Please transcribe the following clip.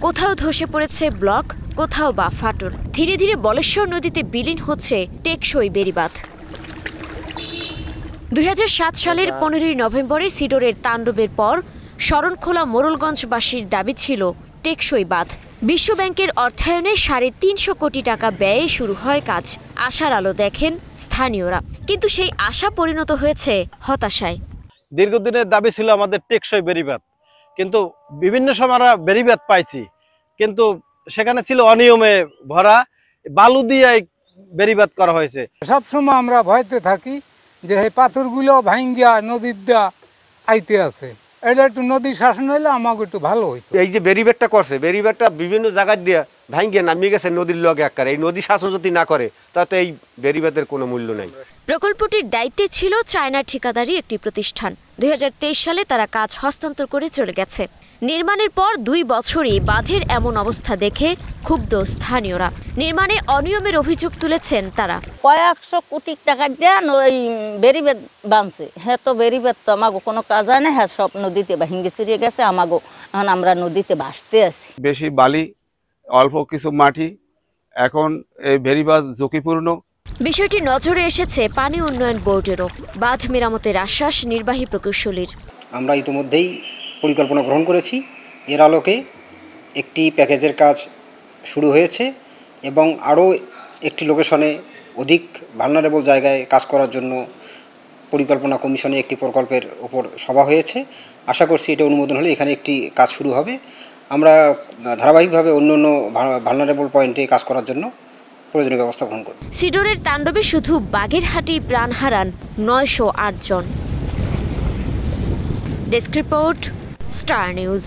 কোথাও ধসে পড়েছে ব্লক, কোথাও বা ফাটল। ধীরে ধীরে বলেশ্বর নদীতে বিলীন হচ্ছে টেকসই বেড়িবাঁধ। ২০০৭ সালের ১৫ই নভেম্বরে সিডরের তাণ্ডবের পর শরণখোলা মোড়লগঞ্জবাসীর দাবি ছিল টেকসই বাঁধ। বিশ্বব্যাংকের অর্থায়নে ৩৫০ কোটি টাকা ব্যয়ে শুরু হয় কাজ। আশার আলো দেখেন স্থানীয়রা, কিন্তু সেই আশা পরিণত হয়েছে হতাশায়। দীর্ঘদিনের দাবি ছিল আমাদের টেকসই বেড়িবাঁধ, কিন্তু বিভিন্ন সময় আমরা বেড়িবাঁধ পাইছি, কিন্তু সেখানে ছিল অনিয়মে ভরা, বালু দিয়ে বেড়িবাঁধ করা হয়েছে। সবসময় আমরা ভয়তে থাকি যে এই পাথরগুলো ভাঙ্গিয়া নদীর দা আইতে আছে, এটা একটু নদী শাসন হইলে আমাকে একটু ভালো হইতো। এই যে বেড়িবাঁধটা করছে, বেড়িবাঁধটা বিভিন্ন জায়গায় দিয়ে ভাঙ্গিয়ে নামিয়ে গেছে নদীর লগে একবারে। এই নদী শাসন যদি না করে তাতে এই বেড়িবাঁধের কোনো মূল্য নেই। প্রকল্পটির দায়িত্বে ছিল চায়নার ঠিকাদারি একটি প্রতিষ্ঠান। ২০২৩ সালে তারা কাজ হস্তান্তর করে চলে গেছে। নির্মাণের পর ২ বছরই বাঁধের এমন অবস্থা দেখে ক্ষুব্ধ স্থানীয়রা। নির্মাণে অনিয়মের অভিযোগ তুলেছেন তারা। কয়েকশো কোটি টাকা দিয়ে ওই বেড়িবাঁধ বানছে, হ্যাঁ তো বেড়িবাঁধ তো আমাগো কোনো কাজ হয় না, হ্যাঁ সব নদীতে ভেঙে চিরিয়ে গেছে, আমাগো এখন আমরা নদীতে ভাসতে আছি। বেশি বালি, অল্প কিছু মাটি, এখন এই বেড়িবাঁধ ঝুঁকিপূর্ণ। বিষয়টি নজরে এসেছে পানি উন্নয়ন বোর্ডেরও। বাঁধ মেরামতের আশ্বাস নির্বাহী প্রকৌশলীর। আমরা ইতিমধ্যেই পরিকল্পনা গ্রহণ করেছি, এর আলোকে একটি প্যাকেজের কাজ শুরু হয়েছে এবং আরও একটি লোকেশনে অধিক ভালনারেবল জায়গায় কাজ করার জন্য পরিকল্পনা কমিশনে একটি প্রকল্পের ওপর সভা হয়েছে। আশা করছি এটা অনুমোদন হলে এখানে একটি কাজ শুরু হবে। আমরা ধারাবাহিকভাবে অন্য অন্য ভালনারেবল পয়েন্টে কাজ করার জন্য প্রয়োজনীয় ব্যবস্থা গ্রহণ করব। সিডরের তাণ্ডবে শুধু বাগেরহাটি প্রাণ হারান ৯০৮ জন। Desk report, Star news.